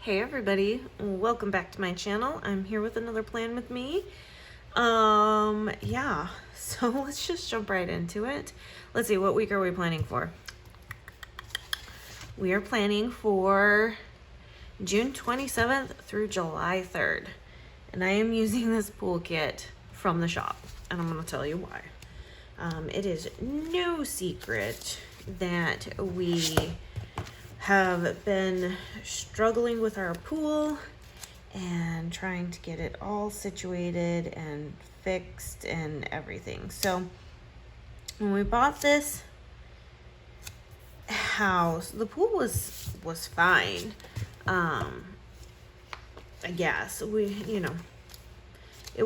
Hey everybody, welcome back to my channel. I'm here with another plan with me. Yeah, so let's just jump right into it. Let's see, what week are we planning for? We are planning for June 27th through July 3rd. And I am using this pool kit from the shop, and I'm gonna tell you why. It is no secret that we have been struggling with our pool and trying to get it all situated and fixed and everything. So when we bought this house, the pool was fine. I guess it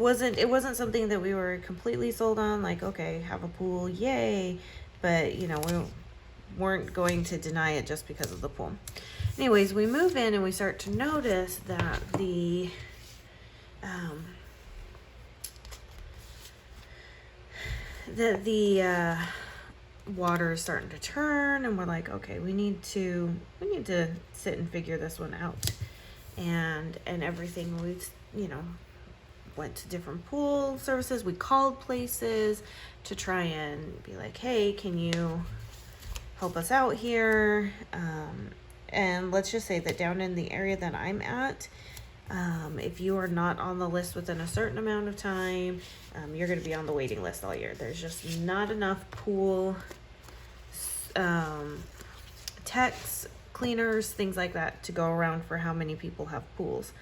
wasn't something that we were completely sold on, like, okay, have a pool, yay, but we weren't going to deny it just because of the pool. Anyways, we move in and we start to notice that the water is starting to turn, and we're like, okay, we need to sit and figure this one out. And everything, we went to different pool services, we called places to try and be like, hey, can you help us out here? And let's just say that down in the area that I'm at, if you are not on the list within a certain amount of time, you're going to be on the waiting list all year. There's just not enough pool techs, cleaners, things like that to go around for how many people have pools.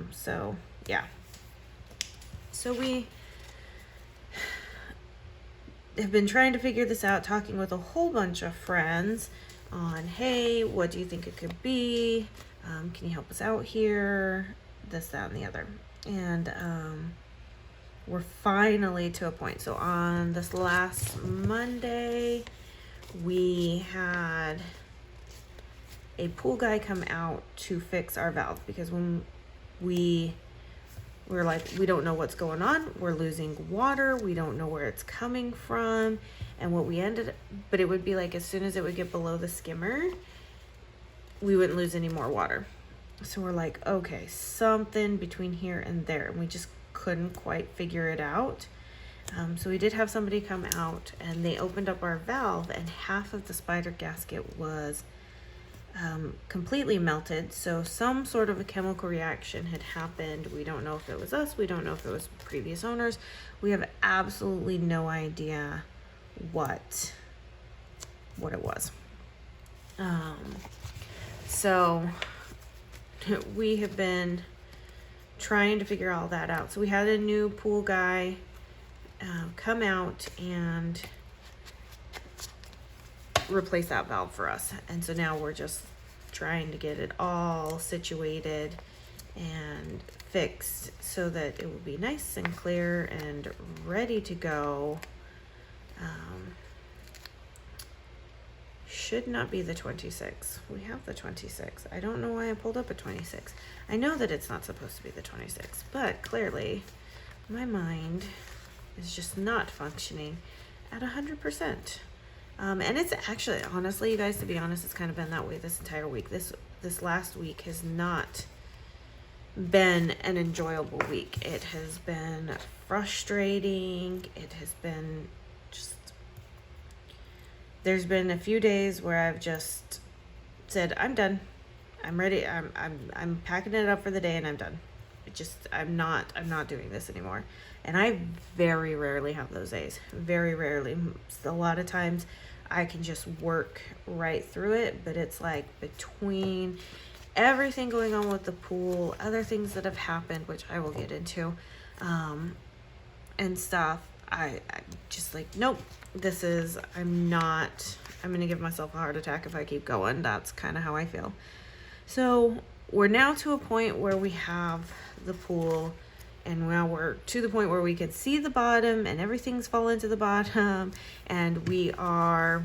So yeah, so we have been trying to figure this out, talking with a whole bunch of friends on, hey, what do you think it could be? Can you help us out here? This, that, and the other. And we're finally to a point. So on this last Monday, we had a pool guy come out to fix our valve, because when we're like, we don't know what's going on. We're losing water. We don't know where it's coming from. And what we but it would be like, as soon as it would get below the skimmer, we wouldn't lose any more water. So we're like, okay, something between here and there. And we just couldn't quite figure it out. So we did have somebody come out, and they opened up our valve, and half of the spider gasket was completely melted. So some sort of a chemical reaction had happened. We don't know if it was us. We don't know if it was previous owners. We have absolutely no idea what it was. So we have been trying to figure all that out. So we had a new pool guy come out and replace that valve for us. And so now we're just trying to get it all situated and fixed so that it will be nice and clear and ready to go. Should not be the 26th. We have the 26th. I don't know why I pulled up a 26. I know that it's not supposed to be the 26th, but clearly my mind is just not functioning at 100%. And it's actually, honestly, you guys, to be honest, it's kind of been that way this entire week. This last week has not been an enjoyable week. It has been frustrating. It has been just, there's been a few days where I've just said, I'm done. I'm ready. I'm packing it up for the day, and I'm done. I'm not doing this anymore. And I very rarely have those days. Very rarely. A lot of times I can just work right through it, but it's like between everything going on with the pool, other things that have happened, which I will get into, and stuff, I just like, nope, I'm going to give myself a heart attack if I keep going. That's kind of how I feel. So we're now to a point where we have the pool, and now we're to the point where we can see the bottom, and everything's fallen to the bottom, and we are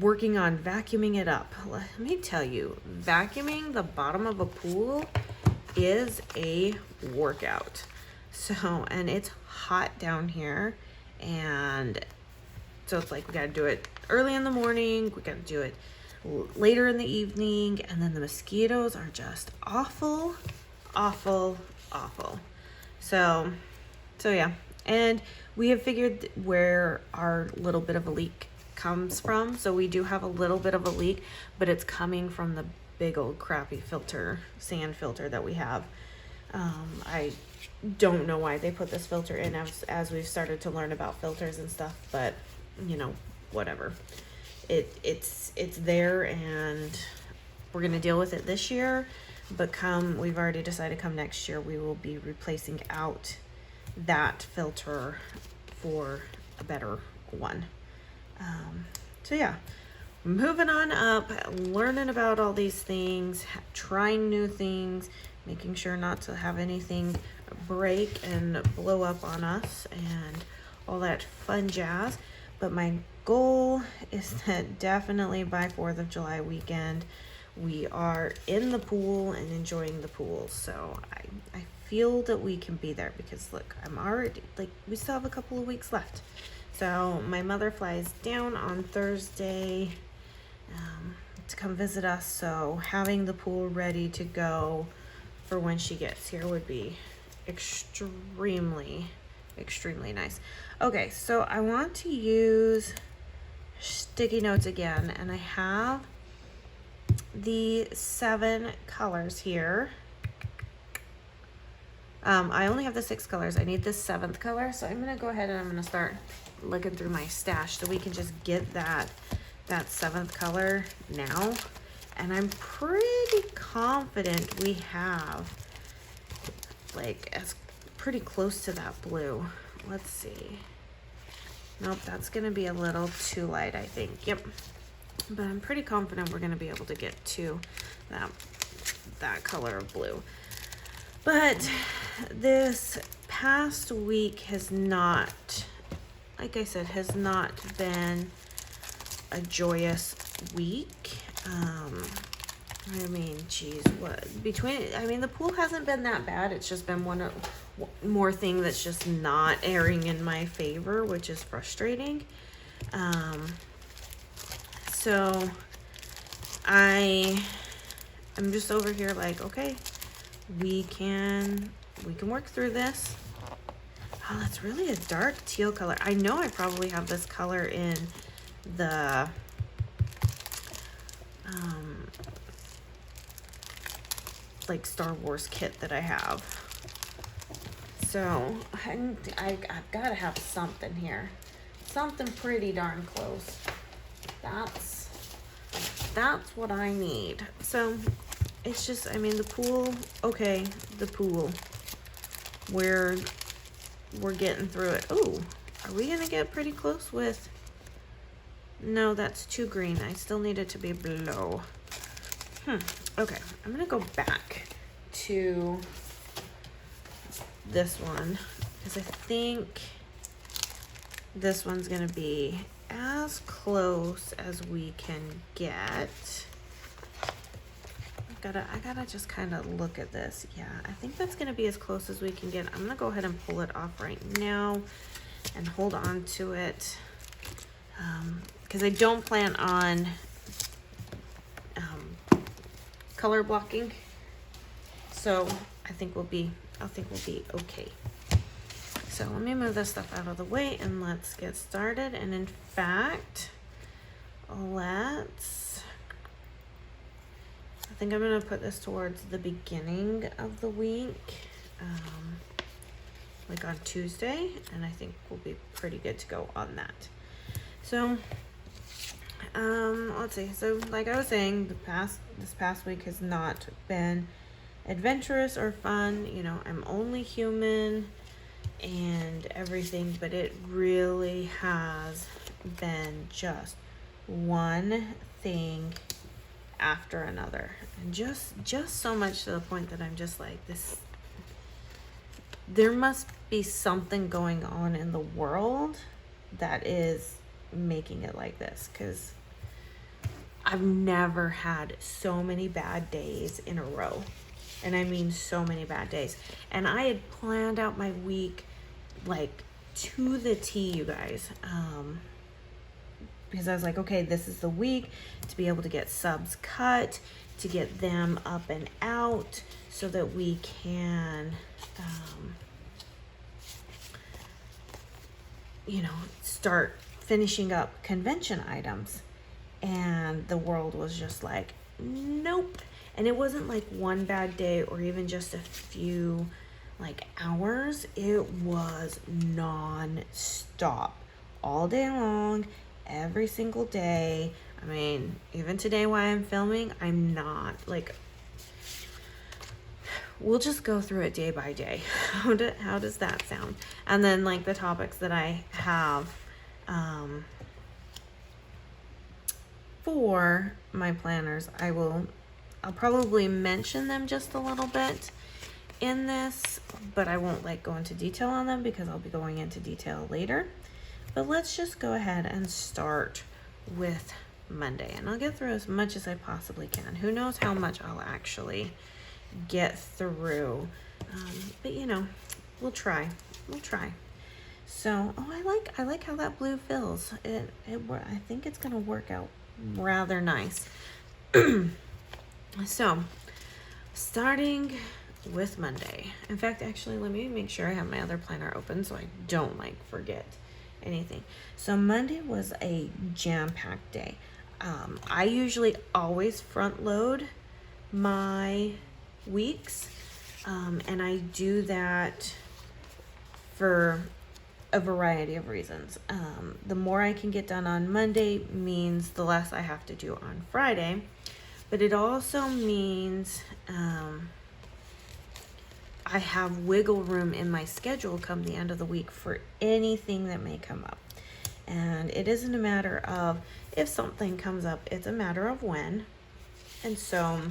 working on vacuuming it up. Let me tell you, vacuuming the bottom of a pool is a workout. So, and it's hot down here, and So it's like we gotta do it early in the morning, we gotta do it later in the evening, and then the mosquitoes are just awful, awful, awful. So yeah, and we have figured where our little bit of a leak comes from. So we do have a little bit of a leak, but it's coming from the big old crappy filter, sand filter that we have. I don't know why they put this filter in as we've started to learn about filters and stuff, but you know, whatever. It's there, and we're gonna deal with it this year. But we've already decided come next year we will be replacing out that filter for a better one. So yeah, moving on up, learning about all these things, trying new things, making sure not to have anything break and blow up on us and all that fun jazz. But my goal is that definitely by 4th of July weekend, we are in the pool and enjoying the pool. So I feel that we can be there, because look, I'm already, like, we still have a couple of weeks left. So my mother flies down on Thursday to come visit us. So having the pool ready to go for when she gets here would be extremely, extremely nice. Okay, so I want to use sticky notes again, and I have the 7 colors here. I only have the 6 colors. I need the 7th color, so I'm gonna go ahead and I'm gonna start looking through my stash so we can just get that 7th color now. And I'm pretty confident we have like pretty close to that blue. Let's see. Nope, that's gonna be a little too light, I think. Yep. But I'm pretty confident we're gonna be able to get to that color of blue. But this past week has not, like I said, has not been a joyous week. I mean, geez, the pool hasn't been that bad. It's just been one more thing that's just not airing in my favor, which is frustrating. So I'm just over here like, okay, we can work through this. Oh, that's really a dark teal color. I know I probably have this color in the like Star Wars kit that I have. So I've got to have something here, something pretty darn close. That's what I need. So it's just, I mean, the pool, okay, the pool, we're getting through it. Oh, are we gonna get pretty close with, no, that's too green. I still need it to be blue. Okay, I'm gonna go back to this one, because I think this one's gonna be as close as we can get. I gotta just kind of look at this. Yeah, I think that's gonna be as close as we can get. I'm gonna go ahead and pull it off right now and hold on to it, because I don't plan on color blocking. So I think we'll be okay. So let me move this stuff out of the way and let's get started. And in fact, I think I'm gonna put this towards the beginning of the week, like on Tuesday, and I think we'll be pretty good to go on that. So let's see. So like I was saying, this past week has not been adventurous or fun. You know, I'm only human and everything, but it really has been just one thing after another, and just so much to the point that I'm just like, there must be something going on in the world that is making it like this, because I've never had so many bad days in a row. And I mean so many bad days. And I had planned out my week like to the T, you guys. because I was like, okay, this is the week to be able to get subs cut, to get them up and out so that we can, you know, start finishing up convention items. And the world was just like, nope. And it wasn't like one bad day or even just a few like hours. It was non-stop all day long, every single day. I mean, even today while I'm filming, I'm not like, we'll just go through it day by day. How does that sound? And then like the topics that I have for my planners, I'll probably mention them just a little bit in this, but I won't like go into detail on them because I'll be going into detail later. But let's just go ahead and start with Monday, and I'll get through as much as I possibly can. Who knows how much I'll actually get through, but you know, we'll try. So, oh, I like how that blue feels. I think it's gonna work out rather nice. So, starting with Monday. In fact, actually, let me make sure I have my other planner open so I don't like forget anything. So Monday was a jam-packed day. I usually always front load my weeks, and I do that for a variety of reasons. The more I can get done on Monday means the less I have to do on Friday, but it also means I have wiggle room in my schedule come the end of the week for anything that may come up. And it isn't a matter of if something comes up, it's a matter of when. And so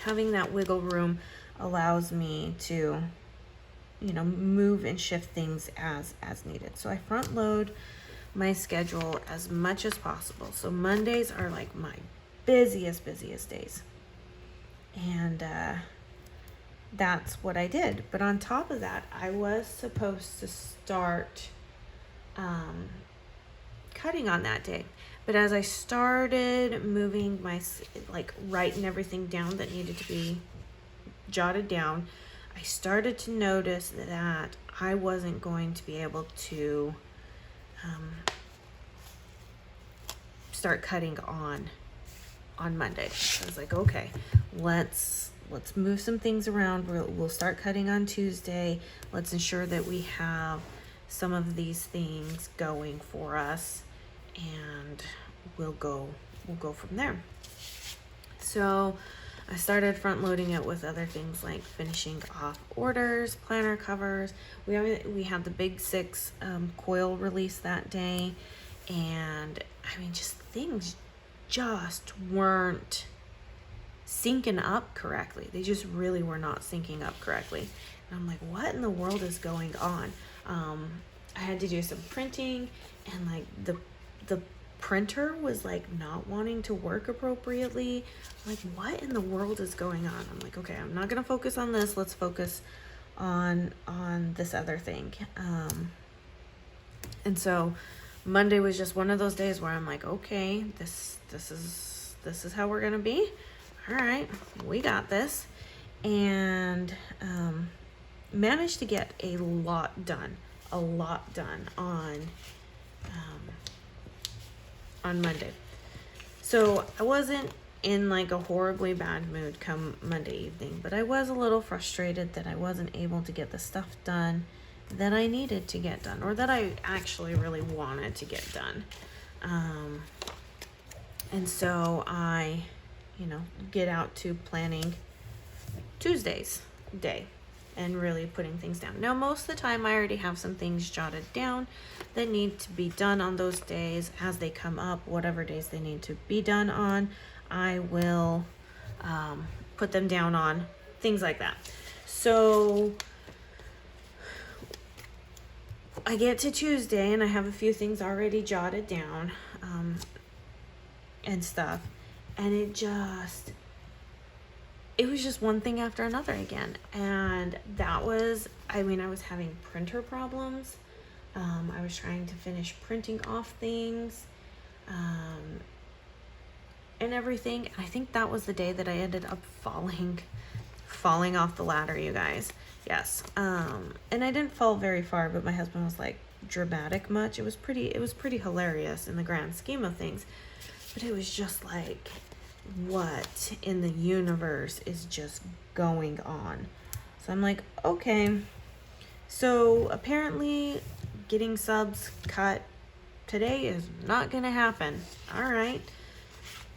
having that wiggle room allows me to, you know, move and shift things as needed. So I front load my schedule as much as possible. So Mondays are like my busiest days. And that's what I did. But on top of that, I was supposed to start cutting on that day. But as I started moving my, like writing everything down that needed to be jotted down, I started to notice that I wasn't going to be able to start cutting on Monday. So I was like, okay, let's move some things around. We'll start cutting on Tuesday. Let's ensure that we have some of these things going for us, and we'll go from there. So I started front loading it with other things like finishing off orders, planner covers. We had the big 6 coil release that day, and I mean, just things just weren't syncing up correctly. They just really were not syncing up correctly. And I'm like, what in the world is going on? I had to do some printing, and like the printer was like not wanting to work appropriately. I'm like, what in the world is going on? I'm like, okay, I'm not gonna focus on this. Let's focus on this other thing. And so Monday was just one of those days where I'm like, okay, this is how we're gonna be. All right, we got this. And managed to get a lot done on Monday. So I wasn't in like a horribly bad mood come Monday evening, but I was a little frustrated that I wasn't able to get the stuff done that I needed to get done, or that I actually really wanted to get done. And so I, you know, get out to planning Tuesday's day and really putting things down. Now, most of the time I already have some things jotted down that need to be done on those days as they come up. Whatever days they need to be done on, I will put them down on, things like that. So I get to Tuesday and I have a few things already jotted down and stuff, and it was just one thing after another again. And that was, I mean, I was having printer problems. I was trying to finish printing off things. and everything. I think that was the day that I ended up falling off the ladder, you guys. Yes. And I didn't fall very far, but my husband was like, dramatic much. It was pretty hilarious in the grand scheme of things. But it was just like, what in the universe is just going on? So I'm like, okay. So apparently getting subs cut today is not gonna happen. All right.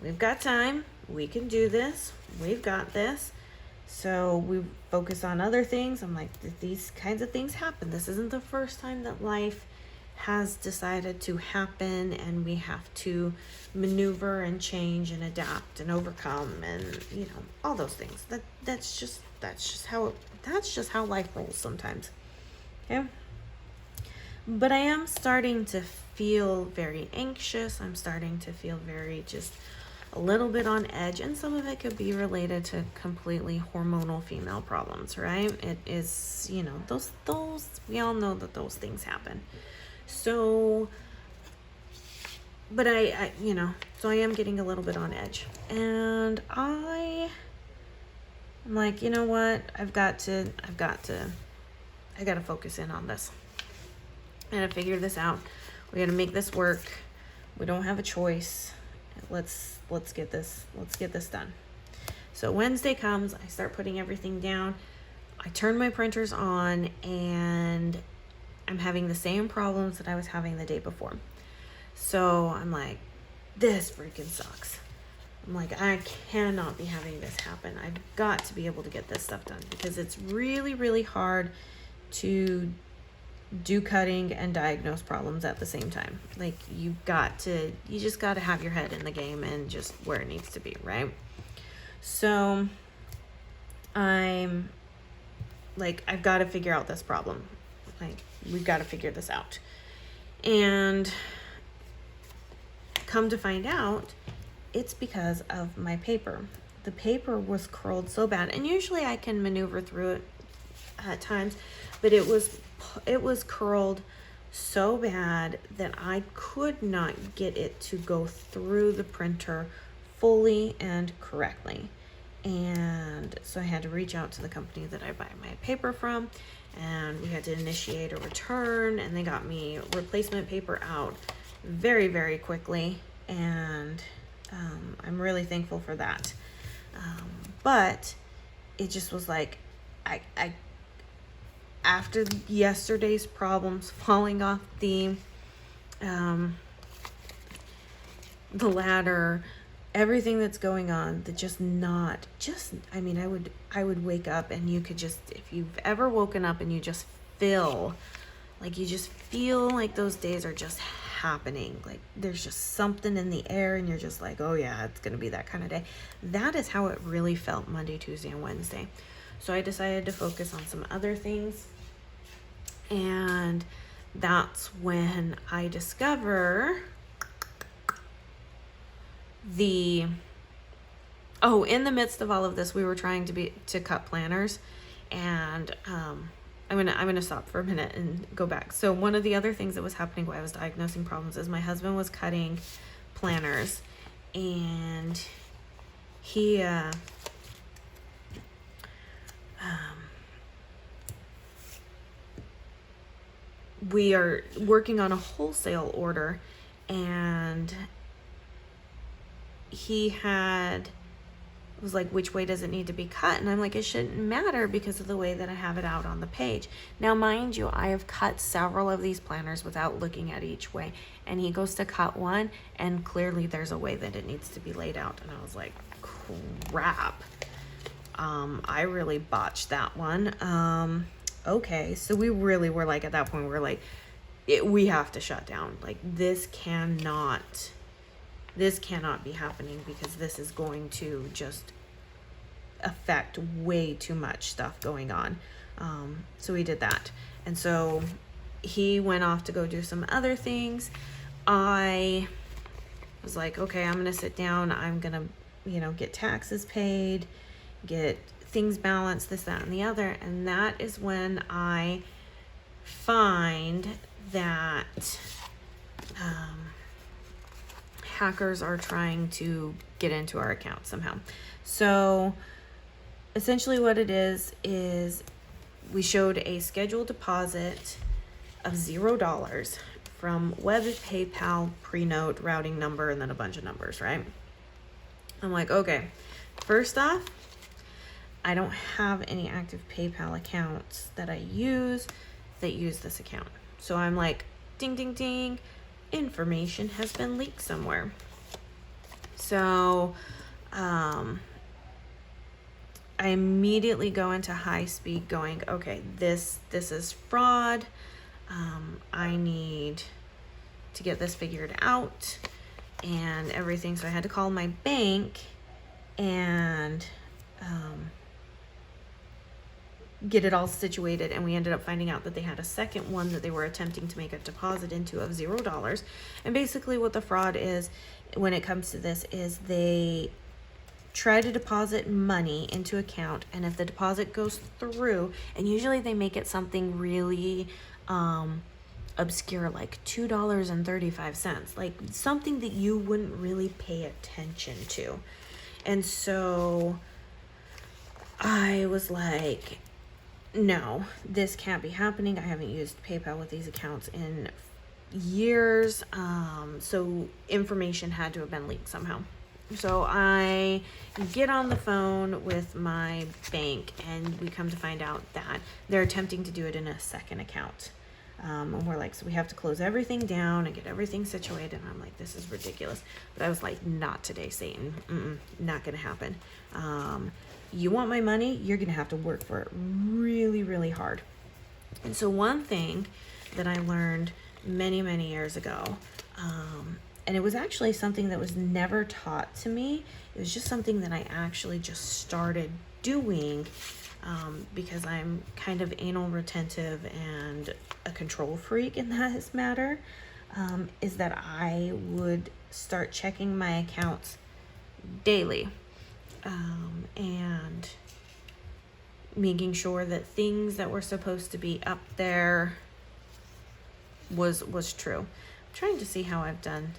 We've got time. We can do this. We've got this. So we focus on other things. I'm like, these kinds of things happen. This isn't the first time that life has decided to happen, and we have to maneuver and change and adapt and overcome, and you know, all those things. That's just how life rolls sometimes. Okay. But I am starting to feel very anxious. I'm starting to feel very just a little bit on edge, and some of it could be related to completely hormonal female problems, right? It is, you know, those we all know that those things happen. So, but I you know, so I am getting a little bit on edge, and I'm like, you know what? I've got to focus in on this. I gotta figure this out. We gotta make this work. We don't have a choice. Let's get this done. So Wednesday comes, I start putting everything down. I turn my printers on, and I'm having the same problems that I was having the day before. So I'm like, this freaking sucks. I'm like, I cannot be having this happen. I've got to be able to get this stuff done, because it's really, really hard to do cutting and diagnose problems at the same time. Like, you just got to have your head in the game and just where it needs to be, right? So I'm like, I've got to figure out this problem. Like, we've got to figure this out. And come to find out, it's because of my paper. The paper was curled so bad, and usually I can maneuver through it at times, but it was curled so bad that I could not get it to go through the printer fully and correctly. And so I had to reach out to the company that I buy my paper from, and we had to initiate a return, and they got me replacement paper out very, very quickly. And I'm really thankful for that. But it just was like, I after yesterday's problems, falling off the ladder, everything that's going on, I mean, I would wake up, and you could just, if you've ever woken up and you just feel like those days are just happening, like there's just something in the air, and you're just like, oh yeah, it's gonna be that kind of day. That is how it really felt Monday, Tuesday, and Wednesday. So I decided to focus on some other things, and that's when I discover in the midst of all of this, we were trying to cut planners, and I'm gonna stop for a minute and go back. So one of the other things that was happening while I was diagnosing problems is my husband was cutting planners, and he we are working on a wholesale order, and he was like, which way does it need to be cut? And I'm like, it shouldn't matter because of the way that I have it out on the page. Now, mind you, I have cut several of these planners without looking at each way. And he goes to cut one, and clearly there's a way that it needs to be laid out. And I was like, crap. I really botched that one. Okay, so we really were like, at that point, we're like, we have to shut down. Like, this cannot be happening, because this is going to just affect way too much stuff going on. So we did that. And so he went off to go do some other things. I was like, okay, I'm going to sit down. I'm going to, get taxes paid, get things balanced, this, that, and the other. And that is when I find that, hackers are trying to get into our account somehow. So essentially what it is we showed a scheduled deposit of $0 from web, PayPal, pre-note, routing number, and then a bunch of numbers, right? I'm like, okay, first off, I don't have any active PayPal accounts that I use that use this account. So I'm like, ding, ding, ding, information has been leaked somewhere. So I immediately go into high speed going, okay, this is fraud. I need to get this figured out and everything. So I had to call my bank and get it all situated, and we ended up finding out that they had a second one that they were attempting to make a deposit into of $0. And basically what the fraud is when it comes to this is they try to deposit money into account, and if the deposit goes through, and usually they make it something really obscure, like $2.35, like something that you wouldn't really pay attention to. And so I was like, no, this can't be happening. I haven't used PayPal with these accounts in years. So information had to have been leaked somehow. So I get on the phone with my bank, and we come to find out that they're attempting to do it in a second account. And we're like, so we have to close everything down and get everything situated. And I'm like, this is ridiculous. But I was like, not today, Satan. Not gonna happen. You want my money, you're gonna have to work for it really, really hard. And so one thing that I learned many, many years ago, and it was actually something that was never taught to me. It was just something that I actually just started doing because I'm kind of anal retentive and a control freak in that matter, is that I would start checking my accounts daily. And making sure that things that were supposed to be up there was true. I'm trying to see how I've done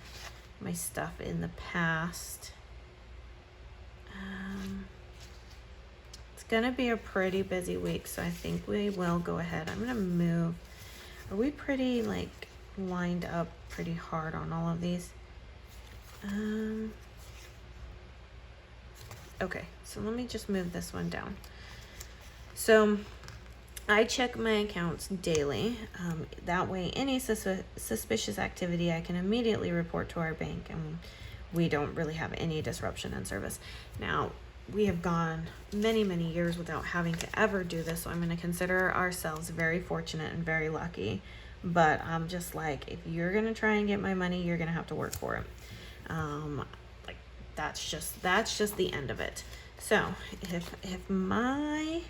my stuff in the past. It's gonna be a pretty busy week, so I think we will go ahead. I'm gonna move. Are we pretty like lined up pretty hard on all of these? Okay, so let me just move this one down. So I check my accounts daily. That way, any suspicious activity I can immediately report to our bank, and we don't really have any disruption in service. Now, we have gone many, many years without having to ever do this, so I'm going to consider ourselves very fortunate and very lucky. But I'm just like, if you're going to try and get my money, you're going to have to work for it. That's just the end of it. So if my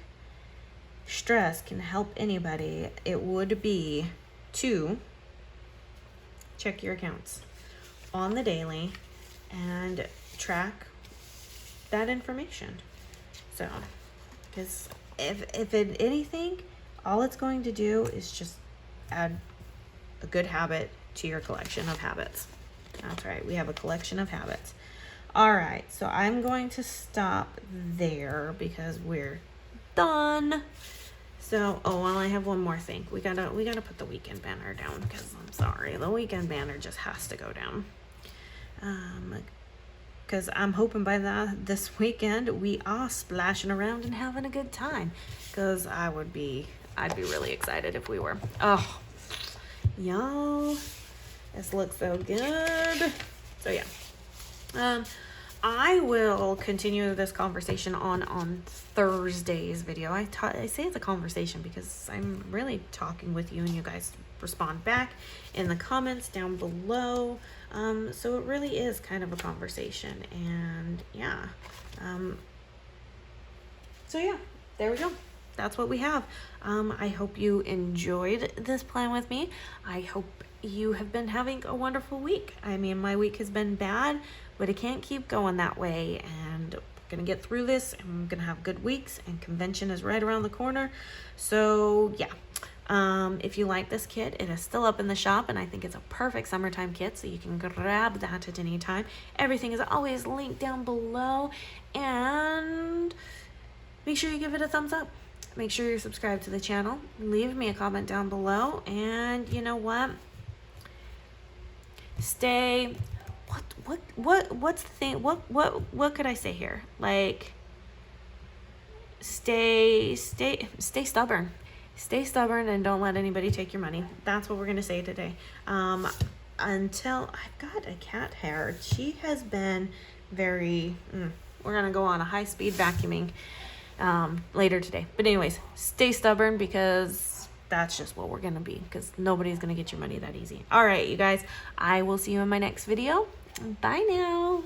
stress can help anybody, it would be to check your accounts on the daily and track that information. So, because if it anything, all it's going to do is just add a good habit to your collection of habits. That's right, we have a collection of habits. All right, so I'm going to stop there because we're done. So, oh, well, I have one more thing. We gotta put the weekend banner down because I'm sorry, the weekend banner just has to go down. Because I'm hoping by this weekend we are splashing around and having a good time. Because I'd be really excited if we were. Oh, y'all, this looks so good. So yeah. I will continue this conversation on Thursday's video. I say it's a conversation because I'm really talking with you, and you guys respond back in the comments down below. So it really is kind of a conversation, and yeah. So yeah, there we go. That's what we have. I hope you enjoyed this plan with me. I hope you have been having a wonderful week. I mean, my week has been bad, but it can't keep going that way, and we're gonna get through this, and we're gonna have good weeks, and convention is right around the corner. So yeah, If you like this kit, it is still up in the shop, and I think it's a perfect summertime kit, so you can grab that at any time. Everything is always linked down below, and make sure you give it a thumbs up. Make sure you're subscribed to the channel. Leave me a comment down below, and you know what? Stay. What's the thing? What could I say here? Like, stay stubborn. Stay stubborn and don't let anybody take your money. That's what we're gonna say today. Until I've got a cat hair. She has been very. We're gonna go on a high-speed vacuuming later today. But anyways, stay stubborn, because that's just what we're gonna be. Because nobody's gonna get your money that easy. All right, you guys. I will see you in my next video. Bye now.